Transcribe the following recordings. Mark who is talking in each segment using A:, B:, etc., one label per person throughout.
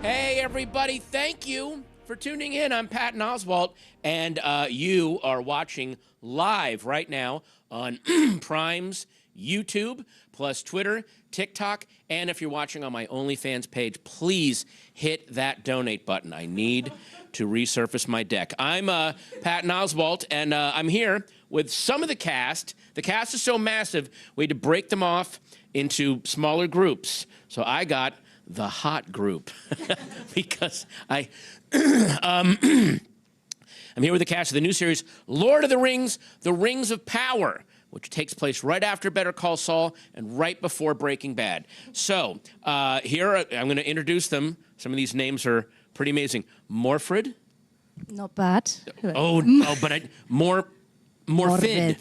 A: Hey, everybody, thank you for tuning in. I'm Patton Oswalt, and you are watching live right now on Prime's YouTube, plus Twitter, TikTok, and if you're watching on my OnlyFans page, please hit that donate button. I need to resurface my deck. I'm Patton Oswalt, and I'm here with some of the cast. The cast is so massive, we had to break them off into smaller groups. So I got the hot group because I'm here with the cast of the new series, Lord of the Rings, The Rings of Power, which takes place right after Better Call Saul and right before Breaking Bad. So here, I'm going to introduce them. Some of these names are pretty amazing. Morfrid.
B: Not bad.
A: Morfid.
B: Perfect.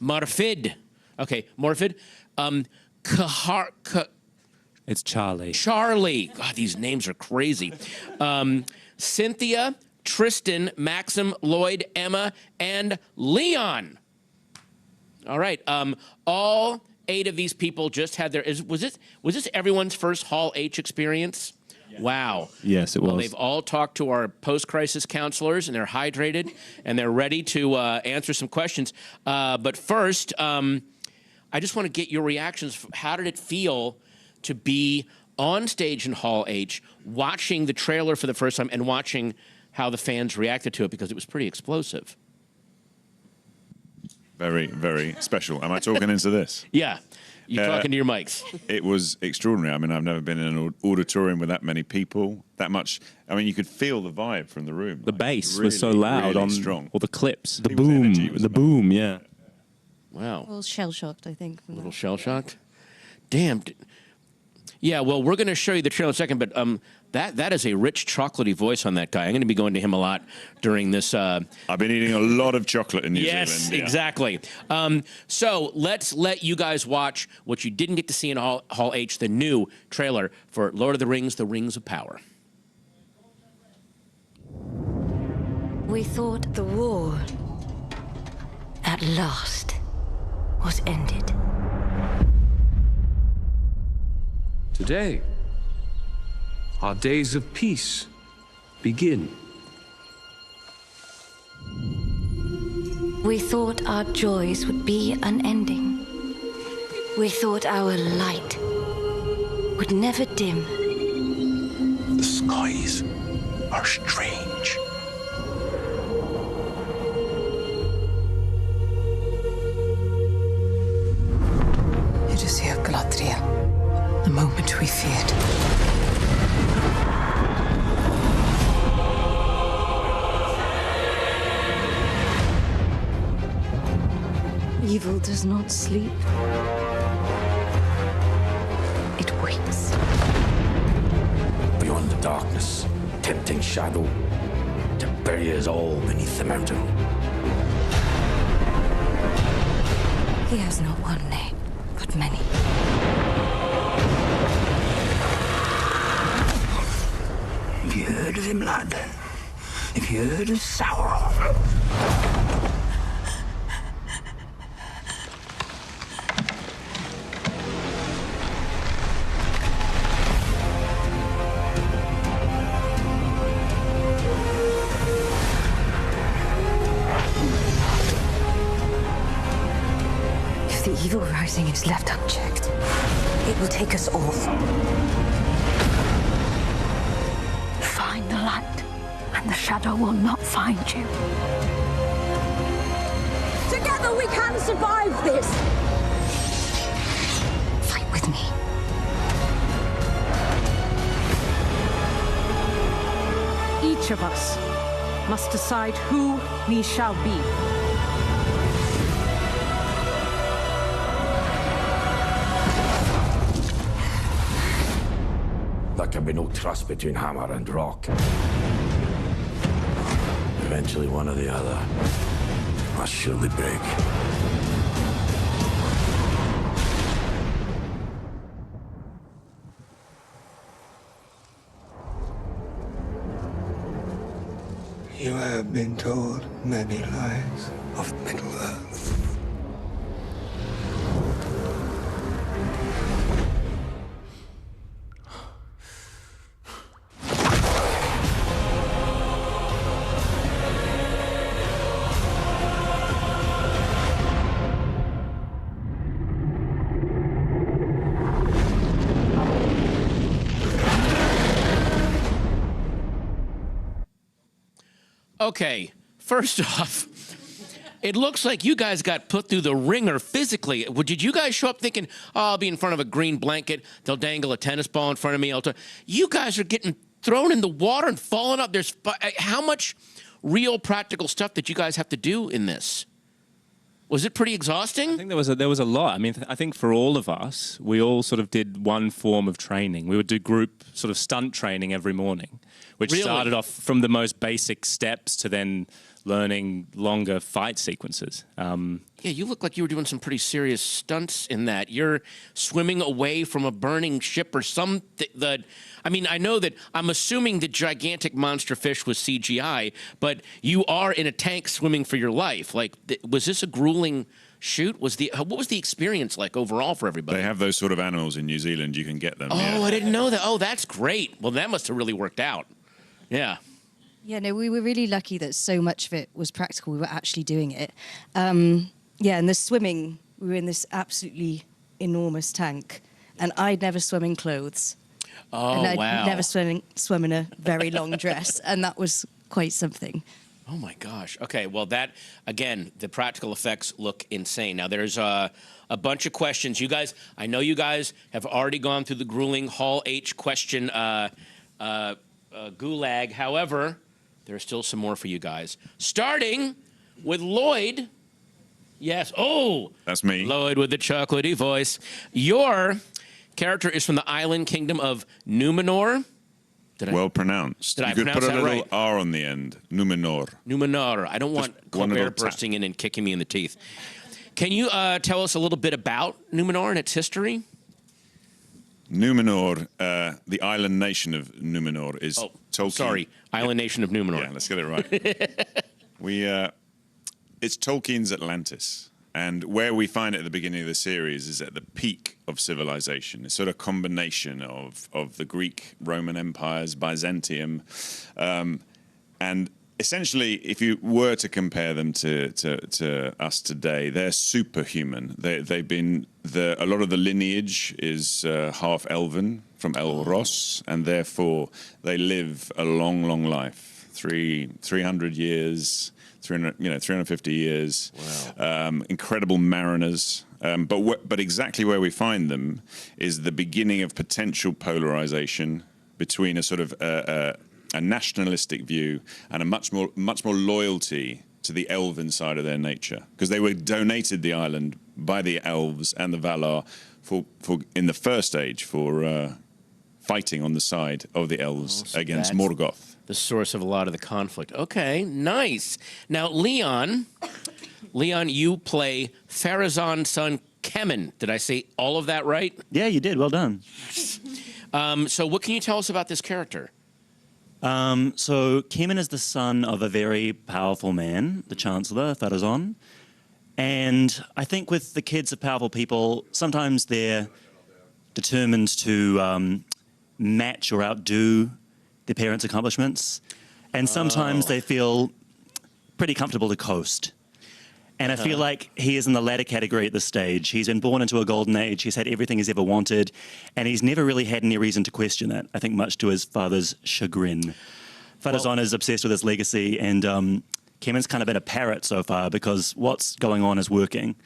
A: Morfid. Okay, Morfid.
C: It's Charlie.
A: Charlie. God, these names are crazy. Cynthia, Tristan, Maxim, Lloyd, Emma, and Leon. All right. All 8 of these people just had their. Was this everyone's first Hall H experience? Yes. Wow.
C: Yes, it was.
A: Well, they've all talked to our post-crisis counselors, and they're hydrated, and they're ready to answer some questions. But first, I just want to get your reactions. How did it feel to be on stage in Hall H, watching the trailer for the first time and watching how the fans reacted to it, because it was pretty explosive?
D: Very, very special. Am I talking into this?
A: Yeah, you're talking to your mics.
D: It was extraordinary. I mean, I've never been in an auditorium with that many people, that much. I mean, you could feel the vibe from the room.
C: The bass was so loud
D: really
C: on
D: strong.
C: all the clips. The
D: People's
C: boom,
D: energy was
C: the boom, yeah.
A: Wow.
B: A little shell-shocked, I think.
A: A little shell-shocked? Damn. Yeah, well, we're going to show you the trailer in a second, but that is a rich, chocolatey voice on that guy. I'm going to be going to him a lot during this.
D: I've been eating a lot of chocolate in New Zealand.
A: Yes,
D: Yeah.
A: exactly. So let's let you guys watch what you didn't get to see in Hall H, the new trailer for Lord of the Rings, The Rings of Power.
E: We thought the war, at last, was ended.
F: Today, our days of peace begin.
E: We thought our joys would be unending. We thought our light would never dim.
G: The skies are strange.
H: It is here, Galadriel. The moment we feared.
E: Evil does not sleep. It waits.
G: Beyond the darkness, tempting shadow to bury us all beneath the mountain.
E: He has not one name, but many.
G: Have you heard of him, lad? Have you heard of Sauron?
E: If the evil rising is left unchecked, it will take us all. Find the light, and the shadow will not find you.
I: Together we can survive this!
E: Fight with me.
I: Each of us must decide who we shall be.
G: There can be no trust between hammer and rock. Eventually, one or the other must surely break.
J: You have been told many lies of Middle-earth.
A: Okay, first off, it looks like you guys got put through the ringer physically. Did you guys show up thinking, oh, I'll be in front of a green blanket, they'll dangle a tennis ball in front of me? You guys are getting thrown in the water and falling up. How much real practical stuff did you guys have to do in this? Was it pretty exhausting?
C: I think there was a lot. I mean, I think for all of us, we all sort of did one form of training. We would do group sort of stunt training every morning, which started off from the most basic steps to then learning longer fight sequences.
A: Yeah, you look like you were doing some pretty serious stunts in that. You're swimming away from a burning ship or something. I mean, I know that I'm assuming the gigantic monster fish was CGI, but you are in a tank swimming for your life. Like, was this a grueling shoot? What was the experience like overall for everybody?
D: They have those sort of animals in New Zealand. You can get them.
A: Oh,
D: yeah.
A: I didn't know that. Oh, that's great. Well, that must have really worked out. Yeah.
B: Yeah, no, we were really lucky that so much of it was practical. We were actually doing it. Yeah, and the swimming, we were in this absolutely enormous tank, and I'd never swum in clothes.
A: Oh,
B: and I'd
A: wow.
B: never swum in a very long dress, and that was quite something.
A: Oh, my gosh. Okay, well, that, again, the practical effects look insane. Now, there's a bunch of questions. You guys, I know you guys have already gone through the grueling Hall H question gulag. However, there's still some more for you guys. Starting with Lloyd. Yes. Oh.
D: That's me.
A: Lloyd with the chocolatey voice. Your character is from the island kingdom of Numenor.
D: Well pronounced.
A: Did I
D: you could
A: pronounce
D: put a
A: that
D: little
A: right?
D: R on the end. Numenor.
A: Numenor. I don't want
D: one little
A: Colbert
D: tap.
A: bursting in and kicking me in the teeth. Can you tell us a little bit about Numenor and its history?
D: Numenor, the island nation of Numenor, is Tolkien.
A: Sorry, island nation of Numenor.
D: Yeah, let's get it right. It's Tolkien's Atlantis, and where we find it at the beginning of the series is at the peak of civilization. It's sort of a combination of the Greek, Roman empires, Byzantium, and essentially, if you were to compare them to us today, they're superhuman. They've been a lot of the lineage is half elven from Elros, and therefore they live a long, long life, 300 years. 350 years. Wow. Incredible mariners. But exactly where we find them is the beginning of potential polarization between a sort of a nationalistic view and a much more loyalty to the elven side of their nature, because they were donated the island by the elves and the Valar for in the first age for fighting on the side of the elves against Morgoth.
A: The source of a lot of the conflict. Okay, nice. Now, Leon, you play Pharazôn's son, Kemen. Did I say all of that right?
K: Yeah, you did. Well done.
A: So what can you tell us about this character?
K: So Kemen is the son of a very powerful man, the Chancellor, Pharazôn. And I think with the kids of powerful people, sometimes they're determined to match or outdo their parents' accomplishments. And sometimes they feel pretty comfortable to coast. And I feel like he is in the latter category at this stage. He's been born into a golden age. He's had everything he's ever wanted. And he's never really had any reason to question that, I think much to his father's chagrin. Pharazôn is obsessed with his legacy, and Kemen's kind of been a parrot so far because what's going on is working.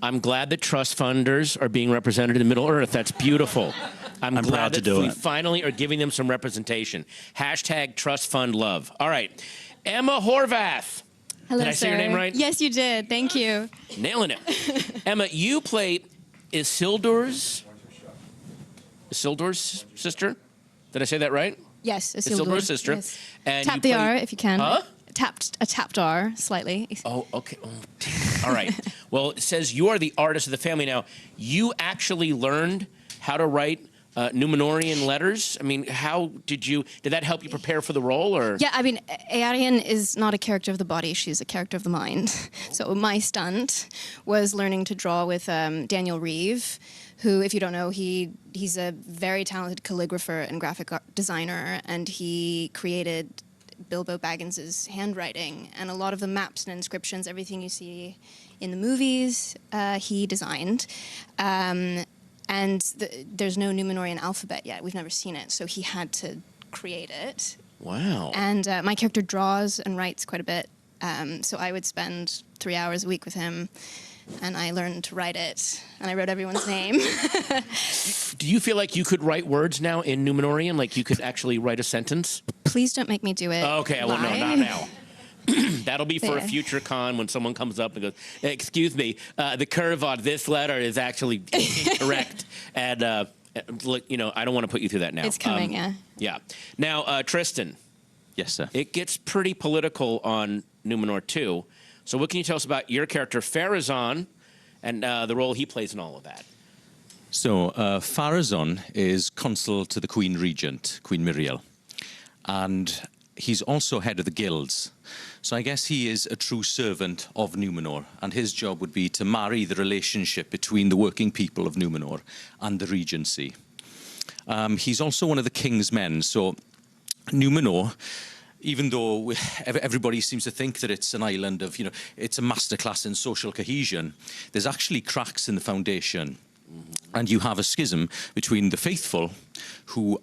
A: I'm glad that trust funders are being represented in Middle-earth. That's beautiful. I'm glad
K: proud to
A: that
K: do
A: we
K: it.
A: finally are giving them some representation. Hashtag trust fund love. All right. Emma Horvath.
L: Hello,
A: Did I say your name right?
L: Yes, you did. Thank you.
A: Nailing it. Emma, you play Isildur's sister? Did I say that right?
L: Yes,
A: Isildur's sister.
L: Yes.
A: And
L: Tap
A: you
L: the
A: play-
L: R if you can.
A: Huh?
L: A tapped R slightly.
A: Oh, okay. Oh, damn. All right. Well, it says you are the artist of the family. Now, you actually learned how to write Numenorian letters? I mean, did that help you prepare for the role, or?
L: Yeah, I mean, Arian is not a character of the body, she's a character of the mind. So my stunt was learning to draw with Daniel Reeve, who, if you don't know, he's a very talented calligrapher and graphic designer, and he created Bilbo Baggins's handwriting, and a lot of the maps and inscriptions, everything you see in the movies, he designed. And there's no Numenorian alphabet yet. We've never seen it, so he had to create it.
A: Wow.
L: And my character draws and writes quite a bit. So I would spend 3 hours a week with him, and I learned to write it, and I wrote everyone's name.
A: Do you feel like you could write words now in Numenorian? Like you could actually write a sentence?
L: Please don't make me do it.
A: Okay, I won't. No, not now. That'll be for a future con when someone comes up and goes, "Excuse me, the curve on this letter is actually incorrect." And look, you know, I don't want to put you through that now.
L: It's coming, yeah.
A: Yeah. Now, Tristan.
C: Yes, sir.
A: It gets pretty political on Numenor 2. So what can you tell us about your character, Pharazôn, and the role he plays in all of that?
M: So, Pharazôn is consul to the Queen Regent, Queen Miriel. And he's also head of the guilds. So I guess he is a true servant of Numenor. And his job would be to marry the relationship between the working people of Numenor and the Regency. He's also one of the king's men. So Numenor, even though everybody seems to think that it's an island of, you know, it's a masterclass in social cohesion, there's actually cracks in the foundation. And you have a schism between the faithful, who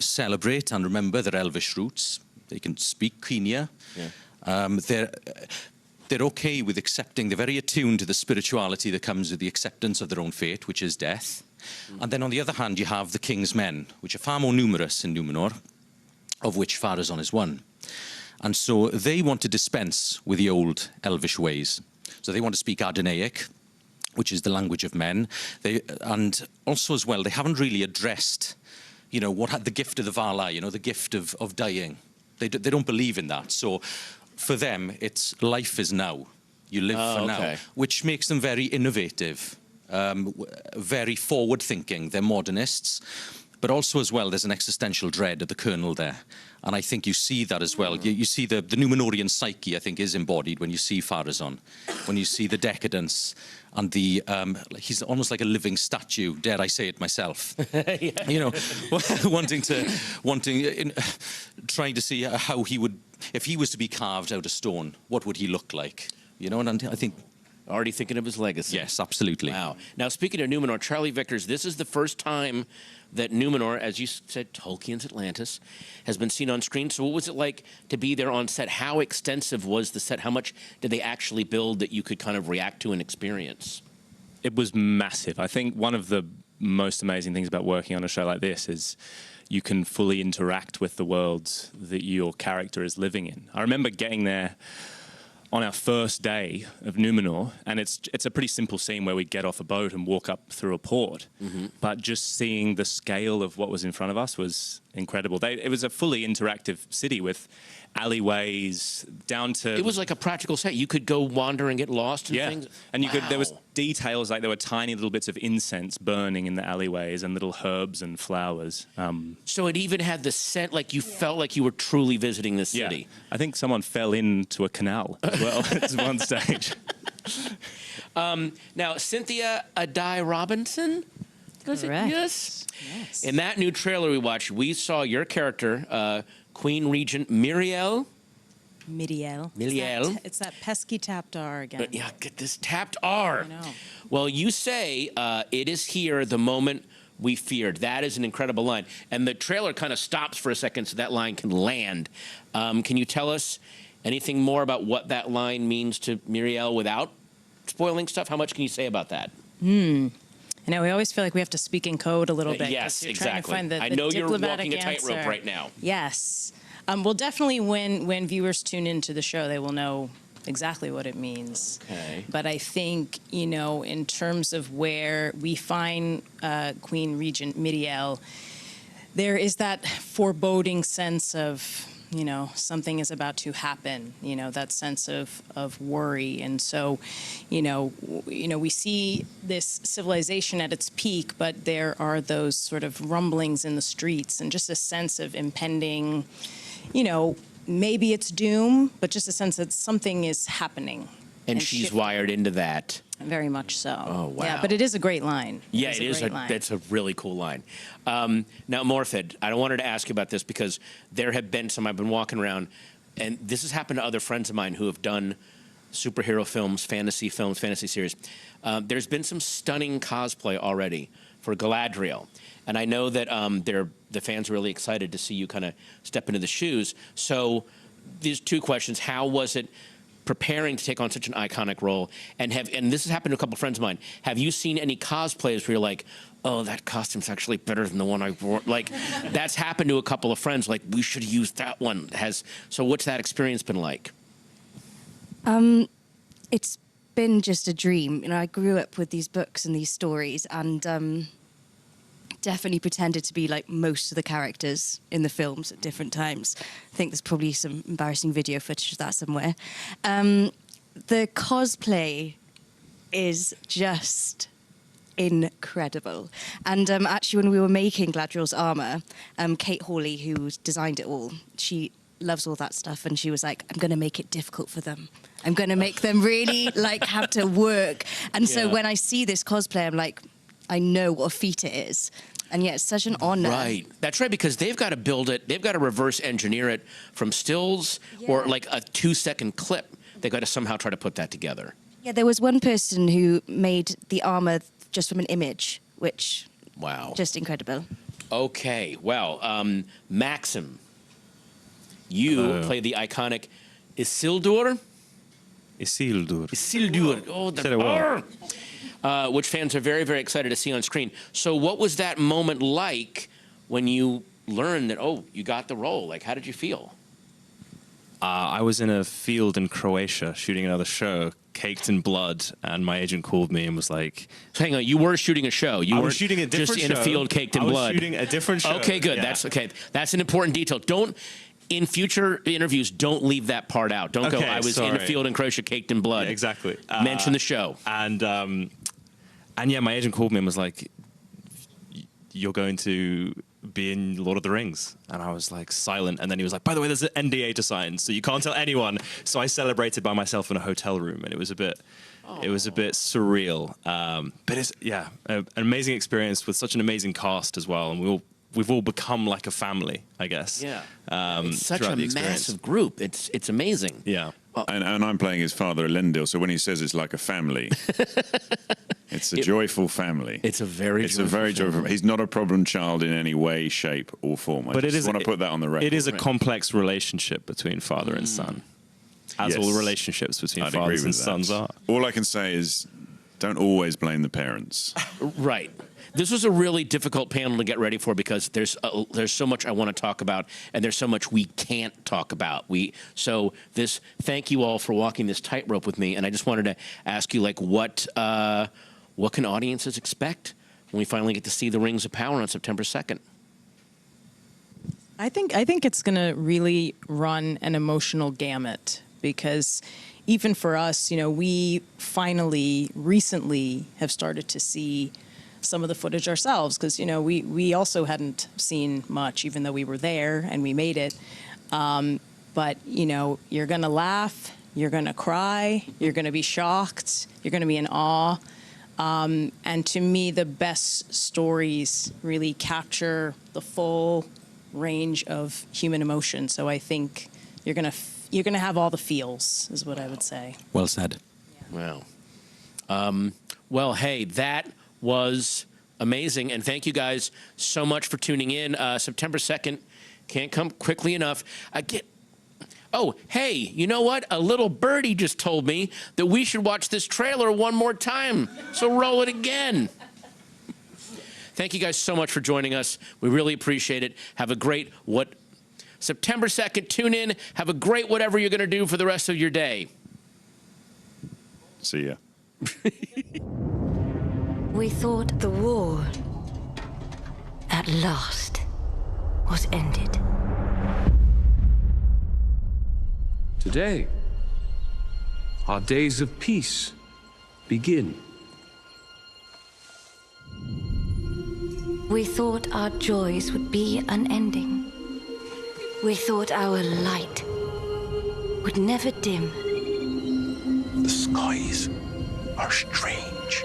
M: celebrate and remember their elvish roots. They can speak Quenya. Yeah. They're okay with accepting. They're very attuned to the spirituality that comes with the acceptance of their own fate, which is death. And then on the other hand, you have the king's men, which are far more numerous in Numenor, of which Pharazôn is one. And so they want to dispense with the old elvish ways. So they want to speak Adonaic, which is the language of men. And also as well, they haven't really addressed, you know, what had the gift of the Vala, you know, the gift of dying. They don't believe in that. So for them, it's life is now. You live for now, which makes them very innovative, very forward-thinking. They're modernists. But also as well, there's an existential dread of the kernel there. And I think you see that as well. You see the Numenorian psyche, I think, is embodied when you see Pharazôn, when you see the decadence and the, he's almost like a living statue, dare I say it myself. Yeah. You know, trying to see how he would, if he was to be carved out of stone, what would he look like? You know, and I think...
A: Already thinking of his legacy.
M: Yes, absolutely.
A: Wow. Now, speaking of Numenor, Charlie Vickers, this is the first time that Numenor, as you said, Tolkien's Atlantis, has been seen on screen. So what was it like to be there on set? How extensive was the set? How much did they actually build that you could kind of react to and experience?
C: It was massive. I think one of the most amazing things about working on a show like this is you can fully interact with the worlds that your character is living in. I remember getting there on our first day of Numenor, and it's a pretty simple scene where we get off a boat and walk up through a port. But just seeing the scale of what was in front of us was incredible. It was a fully interactive city with alleyways down to...
A: It was like a practical set. You could go wander and get lost and things.
C: And you could, there was details, like there were tiny little bits of incense burning in the alleyways and little herbs and flowers.
A: So it even had the scent, like you felt like you were truly visiting the city.
C: Yeah. I think someone fell into a canal as well at one stage.
A: Now, Cynthia Adai Robinson?
B: Correct.
A: Yes. In that new trailer we watched, we saw your character, Queen Regent Miriel.
B: Miriel. It's that pesky tapped R again.
A: Yeah, get this tapped R.
B: I know.
A: Well, you say, it is here the moment we feared. That is an incredible line. And the trailer kind of stops for a second so that line can land. Can you tell us anything more about what that line means to Miriel without spoiling stuff? How much can you say about that?
B: I know we always feel like we have to speak in code a little bit.
A: Yes,
B: you're
A: exactly.
B: Trying to find
A: I know you're walking a
B: answer.
A: tightrope right now.
B: Yes. Well, definitely when viewers tune into the show, they will know exactly what it means.
A: Okay.
B: But I think, you know, in terms of where we find Queen Regent Miriel, there is that foreboding sense of, you know, something is about to happen, you know, that sense of worry. And so, you know, we see this civilization at its peak, but there are those sort of rumblings in the streets and just a sense of impending, you know, maybe it's doom, but just a sense that something is happening.
A: And she's shifting. Wired into that.
B: Very much so.
A: Oh, wow.
B: Yeah, but it is a great line.
A: Yeah, it is. That's a really cool line. Now, Morfid, I don't want her to ask you about this because there have been some, I've been walking around, and this has happened to other friends of mine who have done superhero films, fantasy series. There's been some stunning cosplay already for Galadriel. And I know that the fans are really excited to see you kind of step into the shoes. So these two questions: how was it preparing to take on such an iconic role? And this has happened to a couple of friends of mine. Have you seen any cosplays where you're like, oh, that costume's actually better than the one I wore? Like, that's happened to a couple of friends. Like, we should use that one. So what's that experience been like?
B: It's been just a dream. You know, I grew up with these books and these stories, and definitely pretended to be like most of the characters in the films at different times. I think there's probably some embarrassing video footage of that somewhere. The cosplay is just incredible. And actually, when we were making Galadriel's armor, Kate Hawley, who designed it all, she loves all that stuff, and she was like, I'm going to make it difficult for them. I'm going to make them really like have to work. And so when I see this cosplay, I'm like, I know what a feat it is. And yet it's such an honor.
A: Right. That's right, because they've got to build it. They've got to reverse engineer it from stills or like a 2-second clip. They've got to somehow try to put that together.
B: Yeah, there was one person who made the armor just from an image, which...
A: Wow.
B: Just incredible.
A: Okay. Well, Maxim, you play the iconic Isildur? Isildur. Oh, the which fans are very, very excited to see on screen. So what was that moment like when you learned that, oh, you got the role? Like, how did you feel?
C: I was in a field in Croatia shooting another show, caked in blood, and my agent called me and was like...
A: So hang on, you were shooting a show. You were
C: shooting a different
A: just in a field caked in blood.
C: I was shooting a different show.
A: Okay, good.
C: Yeah.
A: That's an important detail. Don't... In future interviews, don't leave that part out. Don't go, I was in a field in Croatia caked in blood.
C: Yeah, exactly.
A: Mention the show.
C: And yeah, my agent called me and was like, you're going to be in Lord of the Rings. And I was like silent. And then he was like, by the way, there's an NDA to sign, so you can't tell anyone. So I celebrated by myself in a hotel room, and it was a bit surreal. But it's, an amazing experience with such an amazing cast as well. And we've all become like a family, I guess.
A: Yeah. It's such a massive group. It's amazing.
C: Yeah.
D: And I'm playing his father, Elendil, so when he says it's like a family, it's a joyful family.
A: It's a very
D: joyful. He's not a problem child in any way, shape, or form. I just want to put that on the record.
C: It is a complex relationship between father and son, as all relationships between fathers and sons are.
D: All I can say is, don't always blame the parents.
A: Right. This was a really difficult panel to get ready for because there's so much I want to talk about, and there's so much we can't talk about. Thank you all for walking this tightrope with me, and I just wanted to ask you, like, what can audiences expect when we finally get to see the Rings of Power on September 2nd?
N: I think it's going to really run an emotional gamut, because even for us, we finally recently have started to see some of the footage ourselves, because we also hadn't seen much, even though we were there and we made it. But you're gonna laugh, you're gonna cry, you're gonna be shocked, you're gonna be in awe. And to me, the best stories really capture the full range of human emotion. So I think you're gonna have all the feels, is what I would say.
M: Well said.
A: Yeah. Wow. Well, hey, that was amazing, and thank you guys so much for tuning in. September 2nd can't come quickly enough. Oh, hey, you know what? A little birdie just told me that we should watch this trailer one more time, so roll it again. Thank you guys so much for joining us. We really appreciate it. Have a great September 2nd, tune in. Have a great whatever you're going to do for the rest of your day.
D: See ya.
E: We thought the war, at last, was ended.
F: Today, our days of peace begin.
E: We thought our joys would be unending. We thought our light would never dim.
G: The skies are strange.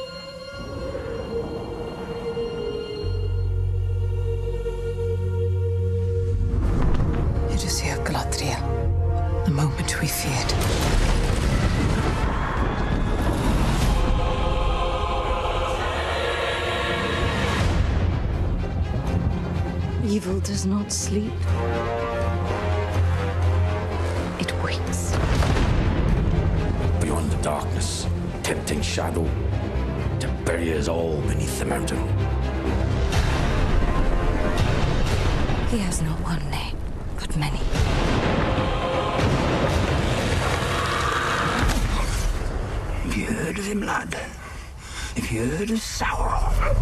H: You just hear Galadriel, the moment we feared.
E: Evil does not sleep. It waits.
G: Beyond the darkness, tempting shadow, to bury us all beneath the mountain.
E: He has not one name, but many.
G: Have you heard of him, lad? Have you heard of Sauron?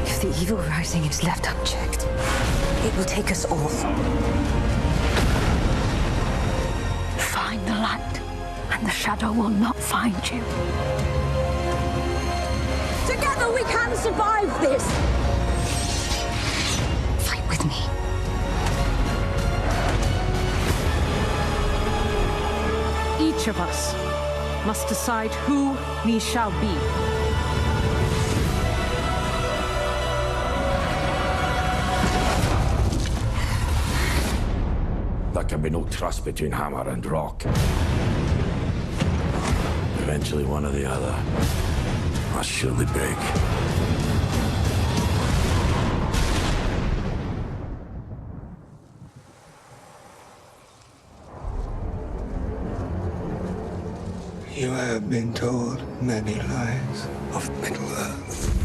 E: If the evil rising is left unchecked, it will take us all. Find the light, and the shadow will not find you.
I: Together we can survive this!
E: Fight with me.
I: Each of us must decide who we shall be.
G: There can be no trust between hammer and rock. Eventually, one or the other must surely break.
J: You have been told many lies of Middle-earth.